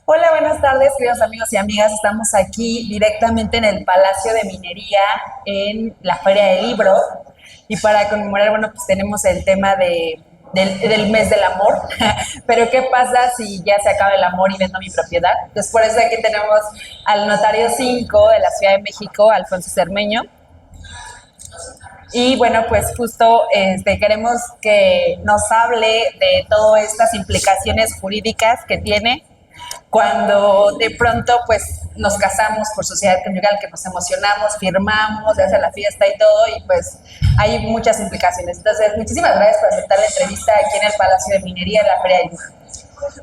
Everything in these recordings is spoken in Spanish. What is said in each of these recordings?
Hola, buenas tardes, queridos amigos y amigas. Estamos aquí directamente en el Palacio de Minería, en la Feria del Libro. Y para conmemorar, bueno, pues tenemos el tema del mes del amor. Pero ¿qué pasa si ya se acaba el amor y vendo mi propiedad? Entonces, por eso aquí tenemos al notario 5 de la Ciudad de México, Alfonso Cermeño. Y bueno, pues justo queremos que nos hable de todas estas implicaciones jurídicas que tiene cuando de pronto pues nos casamos por sociedad conyugal, que nos emocionamos, firmamos, se hace la fiesta y todo, y pues hay muchas implicaciones. Entonces, muchísimas gracias por aceptar la entrevista aquí en el Palacio de Minería, en la Feria del Libro.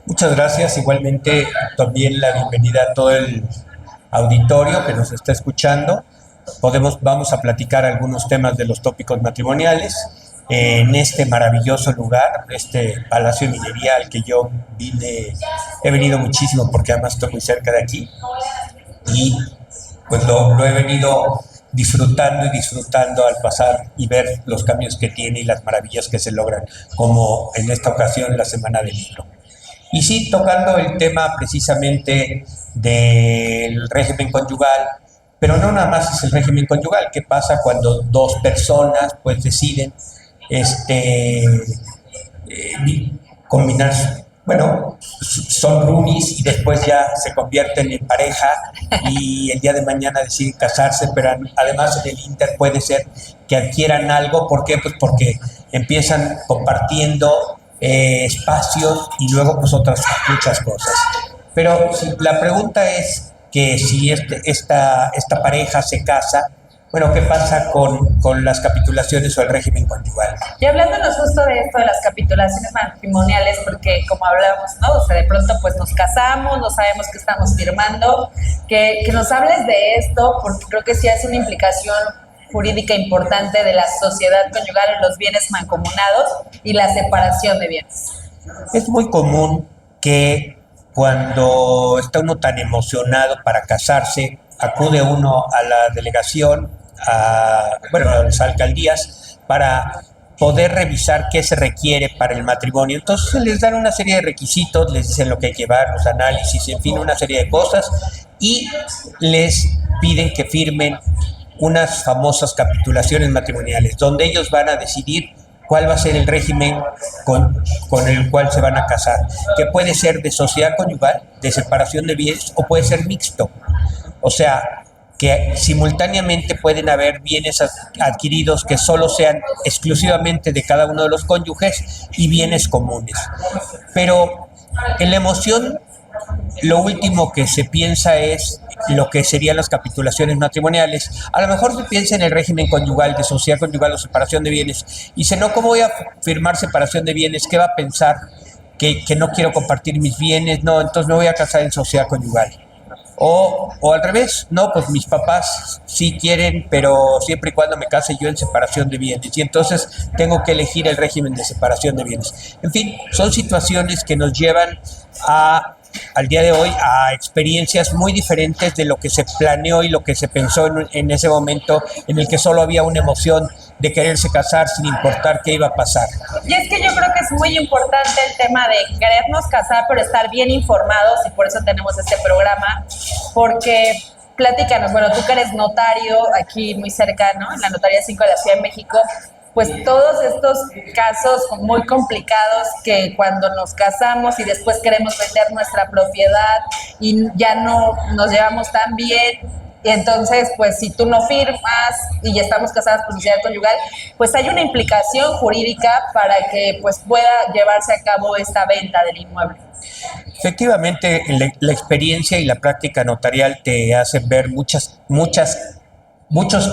Muchas gracias. Igualmente, también la bienvenida a todo el auditorio que nos está escuchando. Vamos a platicar algunos temas de los tópicos matrimoniales en este maravilloso lugar, este Palacio de Minería al que yo he venido muchísimo porque además estoy muy cerca de aquí y pues lo he venido disfrutando y disfrutando al pasar y ver los cambios que tiene y las maravillas que se logran, como en esta ocasión la Semana del Libro. Y sí, tocando el tema precisamente del régimen conyugal, pero no nada más es el régimen conyugal. ¿Qué pasa cuando dos personas pues deciden combinar, bueno, son roomies y después ya se convierten en pareja y el día de mañana deciden casarse, pero además en el Inter puede ser que adquieran algo? ¿Por qué? Pues porque empiezan compartiendo espacios y luego pues otras muchas cosas. Pero si la pregunta es que si esta pareja se casa, bueno, ¿qué pasa con las capitulaciones o el régimen conyugal? Y hablándonos justo de esto de las capitulaciones matrimoniales, porque como hablábamos, ¿no? O sea, de pronto pues nos casamos, no sabemos qué estamos firmando, que nos hables de esto, porque creo que sí es una implicación jurídica importante de la sociedad conyugal en los bienes mancomunados y la separación de bienes. Es muy común que cuando está uno tan emocionado para casarse, acude uno a la delegación, a las alcaldías, para poder revisar qué se requiere para el matrimonio. Entonces les dan una serie de requisitos, les dicen lo que hay que llevar, los análisis, en fin, una serie de cosas, y les piden que firmen unas famosas capitulaciones matrimoniales, donde ellos van a decidir cuál va a ser el régimen con el cual se van a casar, que puede ser de sociedad conyugal, de separación de bienes, o puede ser mixto. O sea, que simultáneamente pueden haber bienes adquiridos que solo sean exclusivamente de cada uno de los cónyuges y bienes comunes. Pero en la emoción, lo último que se piensa es lo que serían las capitulaciones matrimoniales. A lo mejor se piensa en el régimen conyugal, de sociedad conyugal o separación de bienes. Y dice, no, ¿cómo voy a firmar separación de bienes? ¿Qué va a pensar? Que no quiero compartir mis bienes. No, entonces me voy a casar en sociedad conyugal. O al revés, no, pues mis papás sí quieren, pero siempre y cuando me case yo en separación de bienes. Y entonces tengo que elegir el régimen de separación de bienes. En fin, son situaciones que nos llevan al día de hoy a experiencias muy diferentes de lo que se planeó y lo que se pensó en ese momento en el que solo había una emoción de quererse casar sin importar qué iba a pasar. Y es que yo creo que es muy importante el tema de querernos casar, pero estar bien informados, y por eso tenemos este programa, porque platícanos, bueno, tú que eres notario aquí muy cerca, ¿no? En la Notaría 5 de la Ciudad de México, pues todos estos casos muy complicados que cuando nos casamos y después queremos vender nuestra propiedad y ya no nos llevamos tan bien, y entonces pues si tú no firmas y ya estamos casadas por sociedad conyugal, pues hay una implicación jurídica para que pues pueda llevarse a cabo esta venta del inmueble. Efectivamente, la experiencia y la práctica notarial te hacen ver muchos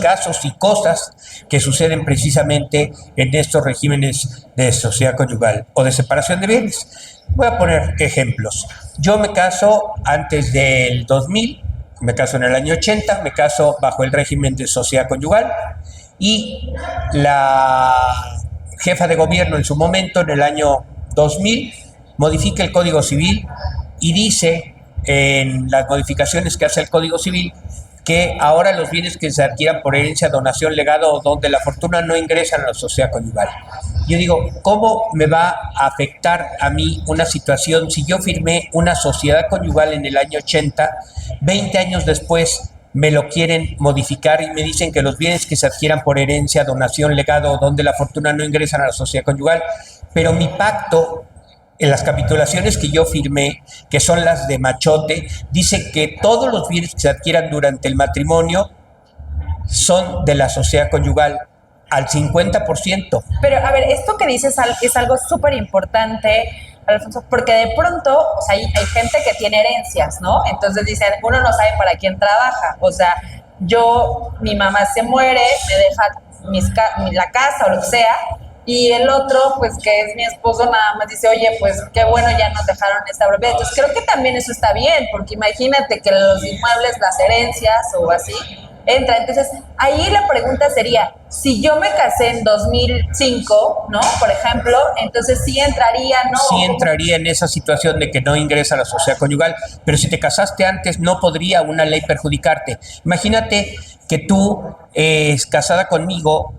casos y cosas que suceden precisamente en estos regímenes de sociedad conyugal o de separación de bienes. Voy a poner ejemplos. Yo me caso antes del 2000, me caso en el año 80, me caso bajo el régimen de sociedad conyugal y la jefa de gobierno en su momento, en el año 2000, modifica el Código Civil y dice en las modificaciones que hace el Código Civil que ahora los bienes que se adquieran por herencia, donación, legado o don de la fortuna no ingresan a la sociedad conyugal. Yo digo, ¿cómo me va a afectar a mí una situación si yo firmé una sociedad conyugal en el año 80, 20 años después me lo quieren modificar y me dicen que los bienes que se adquieran por herencia, donación, legado o don de la fortuna no ingresan a la sociedad conyugal? Pero mi pacto, en las capitulaciones que yo firmé, que son las de machote, dice que todos los bienes que se adquieran durante el matrimonio son de la sociedad conyugal al 50%. Pero a ver, esto que dices es algo súper importante, Alfonso, porque de pronto, o sea, hay gente que tiene herencias, ¿no? Entonces dicen, uno no sabe para quién trabaja. O sea, mi mamá se muere, me deja la casa o lo que sea, y el otro, pues que es mi esposo, nada más dice, oye, pues qué bueno, ya nos dejaron esta propiedad. Entonces creo que también eso está bien, porque imagínate que los inmuebles, las herencias o así, entra. Entonces, ahí la pregunta sería, si yo me casé en 2005, ¿no? Por ejemplo, entonces sí entraría, ¿no? Sí entraría en esa situación de que no ingresa a la sociedad conyugal, pero si te casaste antes, no podría una ley perjudicarte. Imagínate que tú, casada conmigo,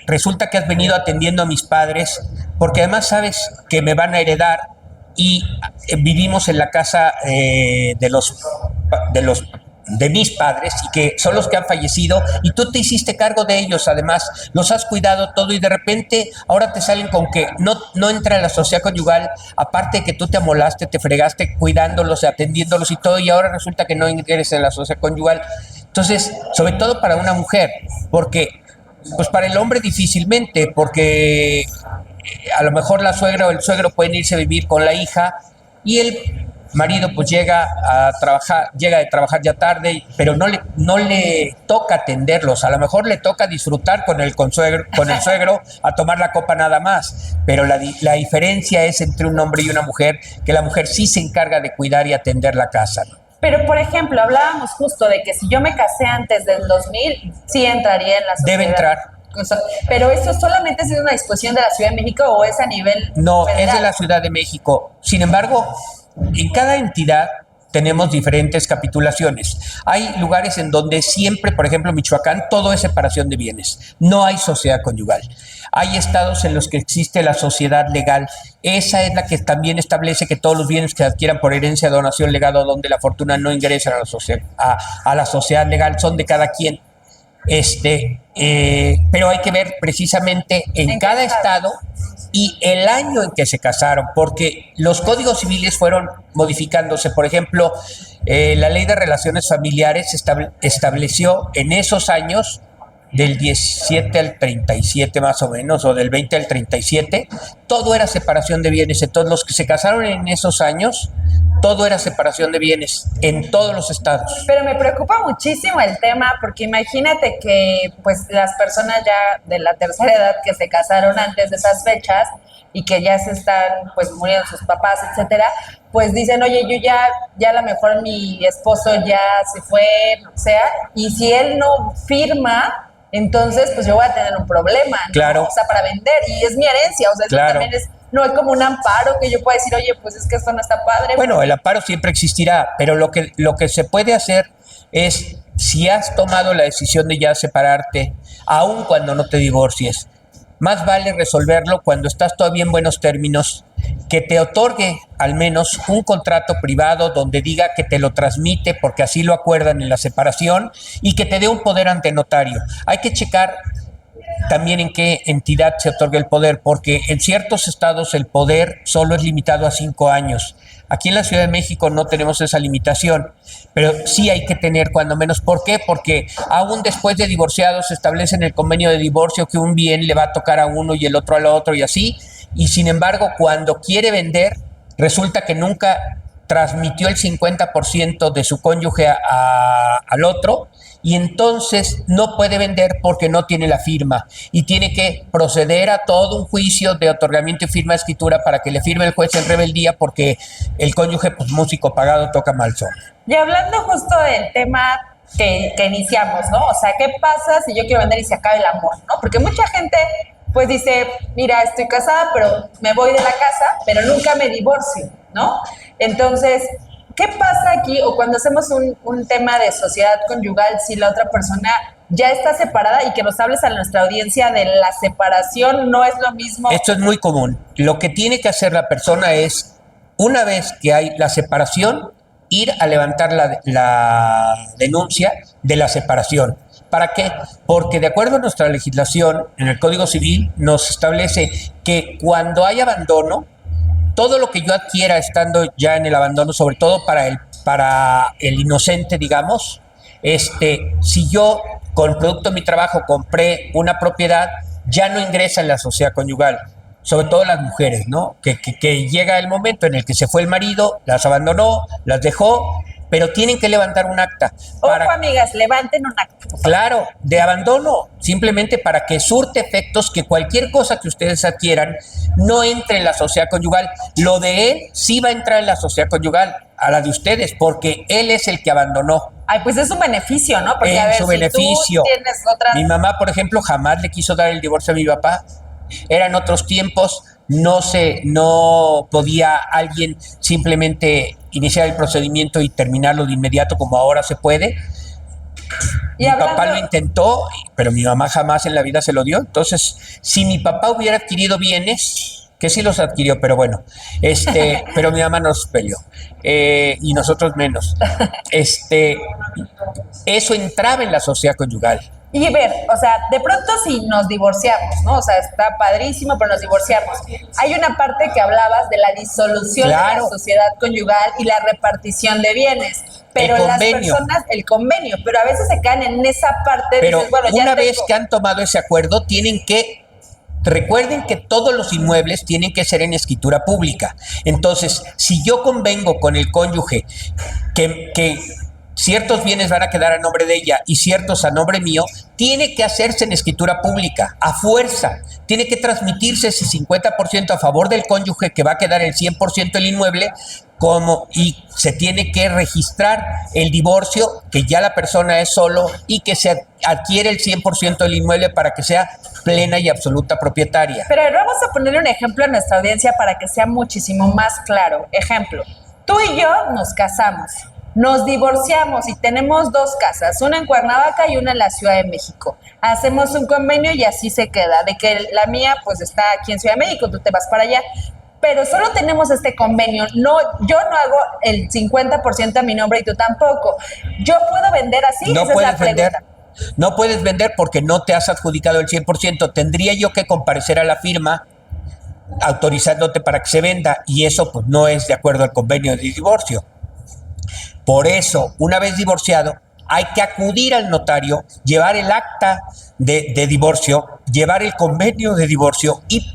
resulta que has venido atendiendo a mis padres, porque además sabes que me van a heredar y vivimos en la casa de mis padres y que son los que han fallecido y tú te hiciste cargo de ellos, además los has cuidado todo y de repente ahora te salen con que no entra en la sociedad conyugal, aparte de que tú te amolaste, te fregaste cuidándolos, atendiéndolos y todo, y ahora resulta que no ingresa en la sociedad conyugal. Entonces, sobre todo para una mujer, porque pues para el hombre difícilmente, porque a lo mejor la suegra o el suegro pueden irse a vivir con la hija y el marido pues llega de trabajar ya tarde, pero no le toca atenderlos, a lo mejor le toca disfrutar con el suegro a tomar la copa nada más, pero la diferencia es entre un hombre y una mujer, que la mujer sí se encarga de cuidar y atender la casa, ¿no? Pero, por ejemplo, hablábamos justo de que si yo me casé antes del 2000, sí entraría en la sociedad. Debe entrar. Pero ¿eso solamente es una disposición de la Ciudad de México o es a nivel No, federal? es de la Ciudad de México. Sin embargo, en cada entidad tenemos diferentes capitulaciones. Hay lugares en donde siempre, por ejemplo, Michoacán, todo es separación de bienes. No hay sociedad conyugal. Hay estados en los que existe la sociedad legal. Esa es la que también establece que todos los bienes que se adquieran por herencia, donación, legado o don de la fortuna no ingresan a la sociedad legal, son de cada quien. Pero hay que ver precisamente en cada estado y el año en que se casaron, porque los códigos civiles fueron modificándose. Por ejemplo, la ley de relaciones familiares estableció en esos años, del 17 al 37 más o menos, o del 20 al 37, todo era separación de bienes. Entonces los que se casaron en esos años, todo era separación de bienes en todos los estados. Pero me preocupa muchísimo el tema, porque imagínate que pues las personas ya de la tercera edad que se casaron antes de esas fechas y que ya se están pues muriendo sus papás, etcétera, pues dicen, oye, yo ya a lo mejor mi esposo ya se fue, o sea, y si él no firma, entonces pues yo voy a tener un problema, ¿no? Claro. O sea, para vender, y es mi herencia, o sea, claro. También no hay como un amparo que yo pueda decir, oye, pues es que esto no está padre. Bueno, el amparo siempre existirá, pero lo que se puede hacer es, si has tomado la decisión de ya separarte, aun cuando no te divorcies, más vale resolverlo cuando estás todavía en buenos términos, que te otorgue al menos un contrato privado donde diga que te lo transmite porque así lo acuerdan en la separación, y que te dé un poder ante notario. Hay que checar también en qué entidad se otorga el poder, porque en ciertos estados el poder solo es limitado a 5 años. Aquí en la Ciudad de México no tenemos esa limitación, pero sí hay que tener cuando menos. ¿Por qué? Porque aún después de divorciados se establece en el convenio de divorcio que un bien le va a tocar a uno y el otro al otro y así, y sin embargo cuando quiere vender resulta que nunca transmitió el 50% de su cónyuge al otro, y entonces no puede vender porque no tiene la firma y tiene que proceder a todo un juicio de otorgamiento y firma de escritura para que le firme el juez en rebeldía, porque el cónyuge, pues músico pagado, toca mal son. Y hablando justo del tema que iniciamos, ¿no? O sea, ¿qué pasa si yo quiero vender y se acaba el amor, ¿no? Porque mucha gente pues dice, mira, estoy casada, pero me voy de la casa, pero nunca me divorcio, ¿no? Entonces, ¿qué pasa aquí o cuando hacemos un tema de sociedad conyugal si la otra persona ya está separada y que nos hables a nuestra audiencia de la separación no es lo mismo? Esto es muy común. Lo que tiene que hacer la persona es, una vez que hay la separación, ir a levantar la denuncia de la separación. ¿Para qué? Porque de acuerdo a nuestra legislación, en el Código Civil nos establece que cuando hay abandono, todo lo que yo adquiera estando ya en el abandono, sobre todo para el inocente, digamos, si yo con producto de mi trabajo compré una propiedad, ya no ingresa en la sociedad conyugal, sobre todo las mujeres, ¿no? Que llega el momento en el que se fue el marido, las abandonó, las dejó, pero tienen que levantar un acta. Ojo, amigas, levanten un acta. Claro, de abandono, simplemente para que surte efectos que cualquier cosa que ustedes adquieran no entre en la sociedad conyugal. Lo de él sí va a entrar en la sociedad conyugal, a la de ustedes, porque él es el que abandonó. Ay, pues es un beneficio, ¿no? Porque, su beneficio. Tú tienes otras... Mi mamá, por ejemplo, jamás le quiso dar el divorcio a mi papá. Eran otros tiempos, no podía alguien simplemente iniciar el procedimiento y terminarlo de inmediato como ahora se puede. Mi papá lo intentó, pero mi mamá jamás en la vida se lo dio. Entonces, si mi papá hubiera adquirido bienes, que sí los adquirió, pero bueno, pero mi mamá nos peleó, y nosotros menos. Eso entraba en la sociedad conyugal. Y ver, o sea, de pronto si nos divorciamos, ¿no? O sea, está padrísimo, pero nos divorciamos. Hay una parte que hablabas de la disolución de la sociedad conyugal y la repartición de bienes. Pero las personas, el convenio, pero a veces se caen en esa parte. Pero dices, bueno, una vez que han tomado ese acuerdo, recuerden que todos los inmuebles tienen que ser en escritura pública. Entonces, si yo convengo con el cónyuge que ciertos bienes van a quedar a nombre de ella y ciertos a nombre mío, tiene que hacerse en escritura pública, a fuerza. Tiene que transmitirse ese 50% a favor del cónyuge, que va a quedar el 100% del inmueble, y se tiene que registrar el divorcio, que ya la persona es solo, y que se adquiere el 100% del inmueble para que sea plena y absoluta propietaria. Pero vamos a ponerle un ejemplo a nuestra audiencia para que sea muchísimo más claro. Ejemplo, tú y yo nos casamos. Nos divorciamos y tenemos 2 casas, una en Cuernavaca y una en la Ciudad de México. Hacemos un convenio y así se queda, de que la mía pues está aquí en Ciudad de México, tú te vas para allá. Pero solo tenemos este convenio, yo no hago el 50% a mi nombre y tú tampoco. ¿Yo puedo vender así? No puedes vender. No puedes vender porque no te has adjudicado el 100%. Tendría yo que comparecer a la firma autorizándote para que se venda, y eso pues no es de acuerdo al convenio de divorcio. Por eso, una vez divorciado, hay que acudir al notario, llevar el acta de divorcio, llevar el convenio de divorcio y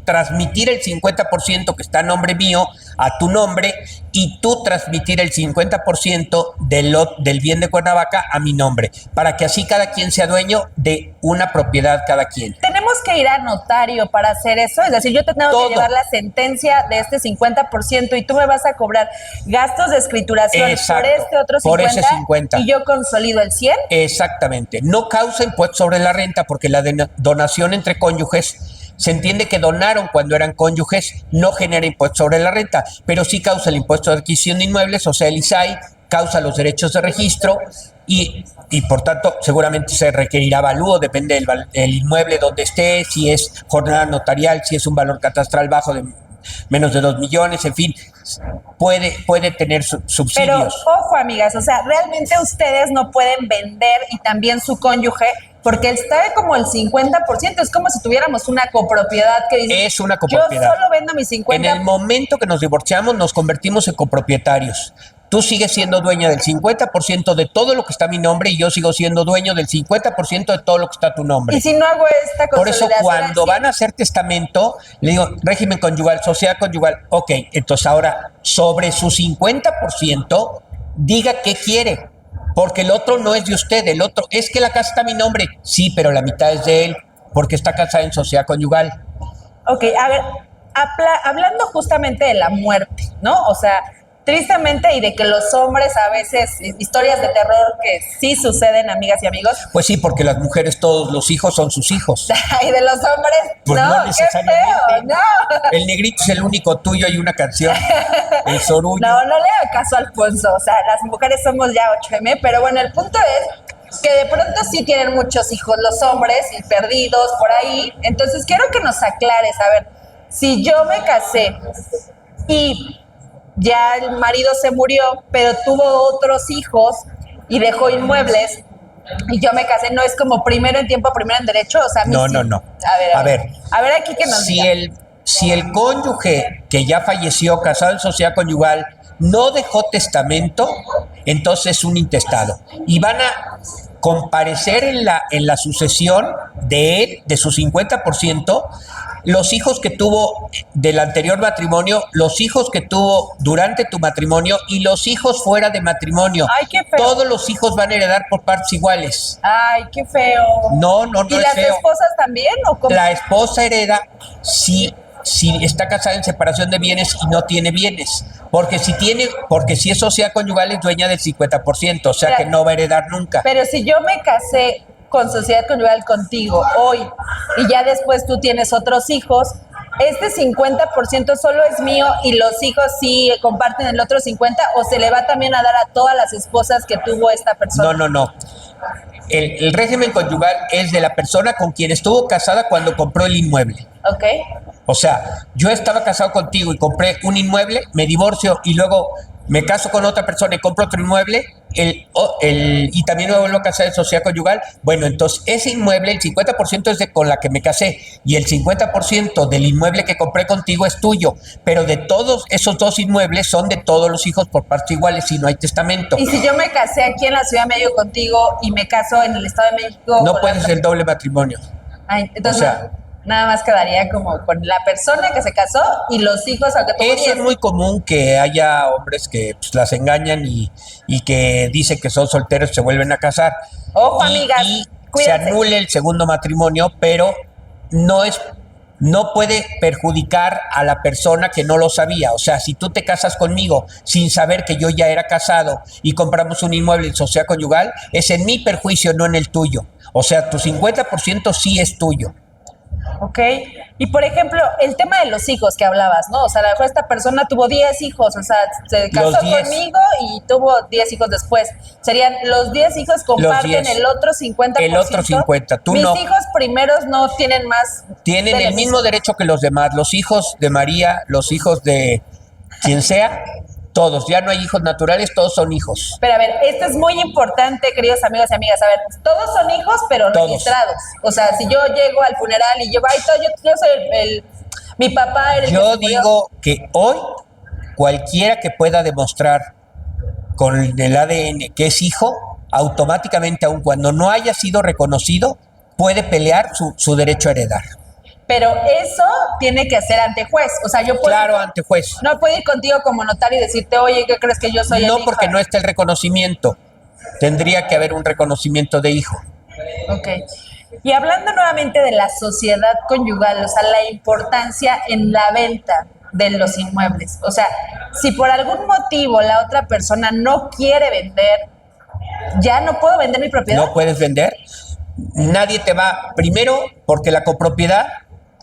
transmitir el 50% que está a nombre mío a tu nombre, y tú transmitir el 50% del bien de Cuernavaca a mi nombre, para que así cada quien sea dueño de una propiedad cada quien. ¿Tenemos que ir al notario para hacer eso? Es decir, yo te tengo que llevar la sentencia de este 50% y tú me vas a cobrar gastos de escrituración. Exacto, por este otro 50%, por ese 50%. Y yo consolido el 100%. Exactamente. No causa impuesto sobre la renta, porque la donación entre cónyuges, se entiende que donaron cuando eran cónyuges, no genera impuesto sobre la renta, pero sí causa el impuesto de adquisición de inmuebles, o sea, el ISAI, causa los derechos de registro y por tanto seguramente se requerirá avalúo, depende del inmueble donde esté, si es jornada notarial, si es un valor catastral bajo de menos de 2 millones, en fin, puede tener subsidios. Pero ojo, amigas, o sea, realmente ustedes no pueden vender, y también su cónyuge, porque está como el 50%, es como si tuviéramos una copropiedad que dice, es una copropiedad. Yo solo vendo mi 50%. En el momento que nos divorciamos, nos convertimos en copropietarios. Tú sigues siendo dueña del 50% de todo lo que está a mi nombre, y yo sigo siendo dueño del 50% de todo lo que está a tu nombre. Y si no hago esta consolidación. Por eso, cuando van a hacer testamento, le digo, régimen conyugal, sociedad conyugal. Ok, entonces ahora, sobre su 50%, diga qué quiere. Porque el otro no es de usted, el otro, es que la casa está a mi nombre. Sí, pero la mitad es de él, porque está casada en sociedad conyugal. Ok, a ver, hablando justamente de la muerte, ¿no? O sea, tristemente, y de que los hombres a veces, historias de terror que sí suceden, amigas y amigos. Pues sí, porque las mujeres, todos los hijos son sus hijos. Y de los hombres, Pues no qué feo, no. El negrito es el único tuyo, hay una canción, el sorullo. No le haga caso a Alfonso, o sea, las mujeres somos ya 8M, pero bueno, el punto es que de pronto sí tienen muchos hijos los hombres y perdidos por ahí, entonces quiero que nos aclares, a ver, si yo me casé y ya el marido se murió, pero tuvo otros hijos y dejó inmuebles, y yo me casé, ¿no es como primero en tiempo, primero en derecho? O sea, No. A ver aquí que nos diga. Si el cónyuge que ya falleció, casado en sociedad conyugal, no dejó testamento, entonces es un intestado. Y van a comparecer en la sucesión de él, de su 50%, los hijos que tuvo del anterior matrimonio, los hijos que tuvo durante tu matrimonio y los hijos fuera de matrimonio. Ay, qué feo. Todos los hijos van a heredar por partes iguales. Ay, qué feo. No ¿Y es las feo. esposas también o cómo? La esposa hereda si está casada en separación de bienes y no tiene bienes. Porque si es sociedad conyugal es dueña del 50%, o sea que no va a heredar nunca. Pero si yo me casé con sociedad conyugal contigo hoy y ya después tú tienes otros hijos, este 50% solo es mío y los hijos sí comparten el otro 50%, o se le va también a dar a todas las esposas que tuvo esta persona. No. El régimen conyugal es de la persona con quien estuvo casada cuando compró el inmueble. Ok. O sea, yo estaba casado contigo y compré un inmueble, me divorcio y luego me caso con otra persona y compro otro inmueble, y también me vuelvo a casar en sociedad conyugal. Bueno, entonces ese inmueble, el 50% es con la que me casé y el 50% del inmueble que compré contigo es tuyo, pero de todos esos dos inmuebles son de todos los hijos por partes iguales y no hay testamento. Y si yo me casé aquí en la Ciudad de México contigo y me caso en el Estado de México... No puedes el doble matrimonio. Ay, entonces O sea, nada más quedaría como con la persona que se casó y los hijos, aunque tú eso es muy común, que haya hombres que pues, las engañan y que dicen que son solteros y se vuelven a casar. Ojo, amigas, y se cuídense. anule el segundo matrimonio, pero no puede perjudicar a la persona que no lo sabía. O sea, si tú te casas conmigo sin saber que yo ya era casado y compramos un inmueble en sociedad conyugal, es en mi perjuicio, no en el tuyo. O sea, tu 50% sí es tuyo. Ok, y por ejemplo, el tema de los hijos que hablabas, ¿no? O sea, a lo mejor esta persona tuvo 10 hijos, o sea, se casó conmigo y tuvo 10 hijos después. Serían los 10 hijos comparten el otro 50%. El otro 50%, tú Mis no. hijos primeros no tienen más. Tienen el mismo derecho que los demás, los hijos de María, los hijos de quien sea, todos. Ya no hay hijos naturales, todos son hijos. Pero a ver, esto es muy importante, queridos amigos y amigas. A ver, todos son hijos, pero todos registrados. O sea, si yo llego al funeral y llego, yo soy mi papá. Yo digo que hoy cualquiera que pueda demostrar con el ADN que es hijo, automáticamente, aun cuando no haya sido reconocido, puede pelear su derecho a heredar. Pero eso tiene que ser ante juez. O sea, yo puedo... Claro, ante juez. No puedo ir contigo como notario y decirte, oye, ¿qué crees que yo soy el hijo? No, porque no está el reconocimiento. Tendría que haber un reconocimiento de hijo. Ok. Y hablando nuevamente de la sociedad conyugal, o sea, la importancia en la venta de los inmuebles. O sea, si por algún motivo la otra persona no quiere vender, ¿ya no puedo vender mi propiedad? No puedes vender. Nadie te va... Primero, porque la copropiedad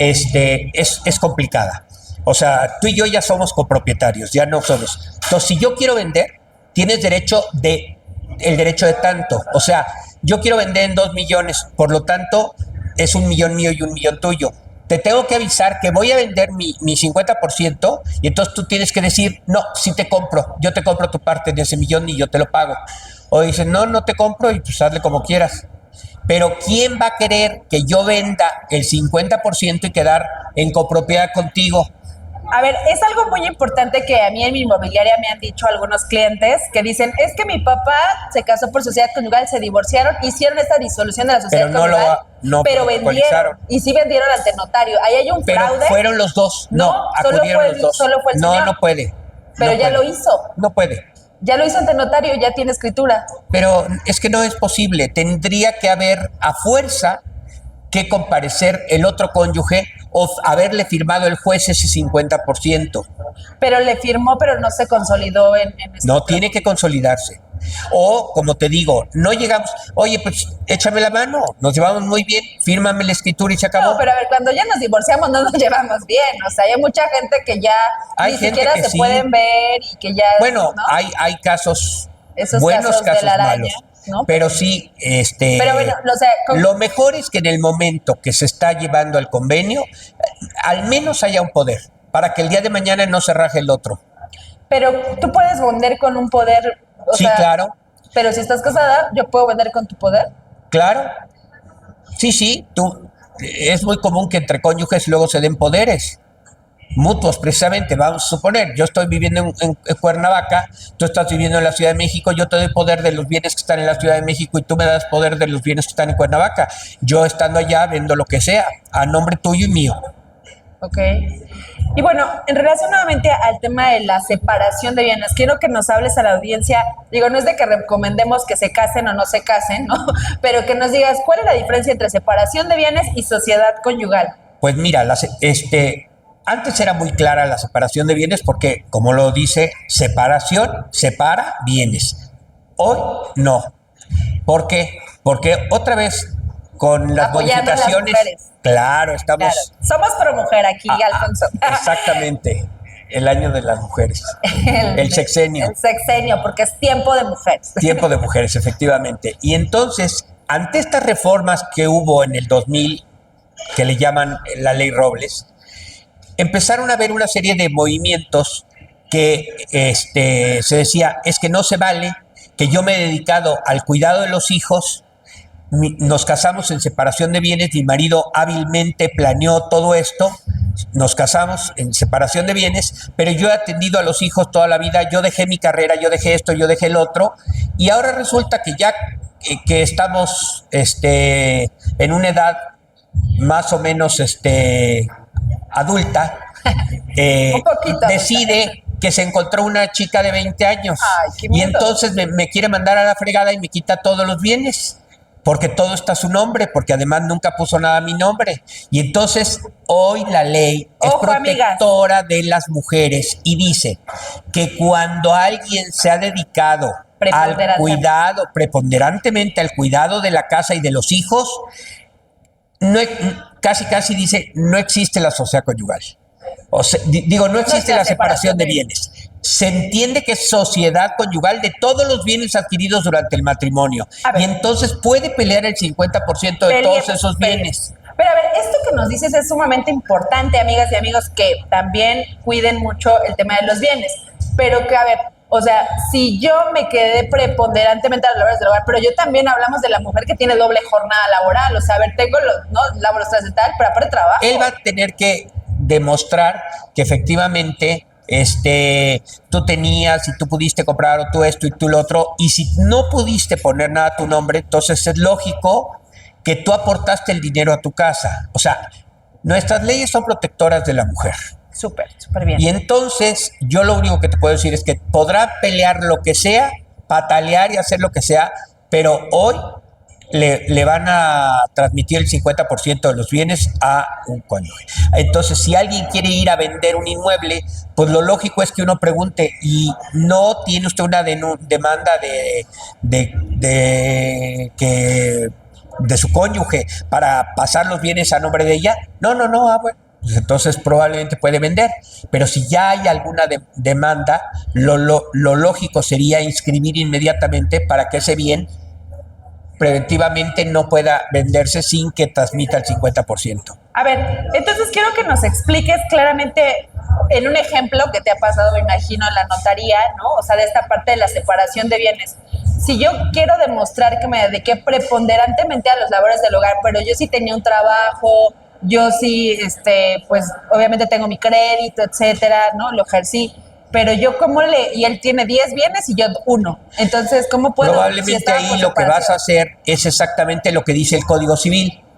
es complicada. O sea, tú y yo ya somos copropietarios, ya no somos. Entonces, si yo quiero vender, tienes el derecho de tanto. O sea, yo quiero vender en 2 millones, por lo tanto, es 1 millón mío y 1 millón tuyo. Te tengo que avisar que voy a vender mi 50% y entonces tú tienes que decir, no, sí te compro, yo te compro tu parte de ese millón y yo te lo pago. O dices, no te compro y pues hazle como quieras. Pero ¿quién va a querer que yo venda el 50% y quedar en copropiedad contigo? A ver, es algo muy importante que a mí en mi inmobiliaria me han dicho algunos clientes que dicen, es que mi papá se casó por sociedad conyugal, se divorciaron, hicieron esta disolución de la sociedad conyugal, pero vendieron, y sí vendieron ante notario. Ahí hay un fraude. Pero fueron los dos, acudieron los dos. Solo fue el señor. No puede. Pero ya lo hizo. No puede. Ya lo hizo ante notario, ya tiene escritura. Pero es que no es posible. Tendría que haber a fuerza que comparecer el otro cónyuge o haberle firmado el juez ese 50%. Pero le firmó, pero no se consolidó en No tiene que consolidarse. O, como te digo, no llegamos, oye, pues échame la mano, nos llevamos muy bien, fírmame la escritura y se acabó. No, pero a ver, cuando ya nos divorciamos no nos llevamos bien. O sea, hay mucha gente que ya Hay ni gente siquiera que se sí. pueden ver y que ya. Bueno, ¿no? hay casos, Esos buenos casos de la araña, malos, ¿no? pero sí, Pero bueno, o sea, lo mejor es que en el momento que se está llevando al convenio, al menos haya un poder, para que el día de mañana no se raje el otro. pero tú puedes vender con un poder. O Sí, sea, claro. Pero si estás casada, yo puedo vender con tu poder. Claro, sí, es muy común que entre cónyuges luego se den poderes mutuos, precisamente. Vamos a suponer, yo estoy viviendo en Cuernavaca, tú estás viviendo en la Ciudad de México, yo te doy poder de los bienes que están en la Ciudad de México y tú me das poder de los bienes que están en Cuernavaca. Yo estando allá vendo lo que sea, a nombre tuyo y mío. Ok. Y bueno, en relación nuevamente al tema de la separación de bienes, quiero que nos hables a la audiencia, digo, no es de que recomendemos que se casen o no se casen, ¿no? Pero que nos digas cuál es la diferencia entre separación de bienes y sociedad conyugal. Pues mira, antes era muy clara la separación de bienes porque, como lo dice, separación separa bienes. Hoy no. ¿Por qué? Porque otra vez con las Apoyando a las modificaciones, mujeres. claro, estamos... Claro. Somos pro mujer aquí, Alfonso. Exactamente, el año de las mujeres, el sexenio. El sexenio, porque es tiempo de mujeres. Tiempo de mujeres, efectivamente. Y entonces, ante estas reformas que hubo en el 2000, que le llaman la Ley Robles, empezaron a haber una serie de movimientos que se decía, es que no se vale que yo me he dedicado al cuidado de los hijos, nos casamos en separación de bienes, mi marido hábilmente planeó todo esto, nos casamos en separación de bienes, pero yo he atendido a los hijos toda la vida, yo dejé mi carrera, yo dejé esto, yo dejé el otro, y ahora resulta que ya que estamos en una edad más o menos adulta, Un poquito decide que se encontró una chica de 20 años. Ay, qué Y miedo. entonces me quiere mandar a la fregada y me quita todos los bienes, porque todo está a su nombre, porque además nunca puso nada a mi nombre. Y entonces hoy la ley es Ojo, protectora de las mujeres y dice que cuando alguien se ha dedicado al cuidado, preponderantemente al cuidado de la casa y de los hijos, casi dice, no existe la sociedad conyugal. O sea, no existe la separación de bienes. Se entiende que es sociedad conyugal de todos los bienes adquiridos durante el matrimonio. Y entonces puede pelear el 50% de todos esos bienes. Pero a ver, esto que nos dices es sumamente importante, amigas y amigos, que también cuiden mucho el tema de los bienes. Pero que, a ver, o sea, si yo me quedé preponderantemente a las labores del hogar, pero yo también hablamos de la mujer que tiene doble jornada laboral. O sea, a ver, tengo labores y tal, pero aparte trabajo. Él va a tener que demostrar que efectivamente tú tenías y tú pudiste comprar o tú esto y tú lo otro, y si no pudiste poner nada a tu nombre, entonces es lógico que tú aportaste el dinero a tu casa. O sea, nuestras leyes son protectoras de la mujer. Súper bien. Y entonces yo lo único que te puedo decir es que podrá pelear lo que sea, patalear y hacer lo que sea, pero hoy le van a transmitir el 50% de los bienes a un cónyuge. Entonces, si alguien quiere ir a vender un inmueble, pues lo lógico es que uno pregunte, ¿y no tiene usted una demanda de su cónyuge para pasar los bienes a nombre de ella? No, bueno. Pues entonces probablemente puede vender, pero si ya hay alguna demanda, lo lógico sería inscribir inmediatamente para que ese bien preventivamente no pueda venderse sin que transmita el 50%. A ver, entonces quiero que nos expliques claramente en un ejemplo que te ha pasado, me imagino, en la notaría, ¿no? O sea, de esta parte de la separación de bienes. Si yo quiero demostrar que me dediqué preponderantemente a las labores del hogar, pero yo sí tenía un trabajo, yo sí, pues obviamente tengo mi crédito, etcétera, ¿no? Lo ejercí. Pero yo y él tiene 10 bienes y yo 1. Entonces, ¿cómo puedo? Probablemente ahí lo que vas a hacer es exactamente lo que dice el Código Civil.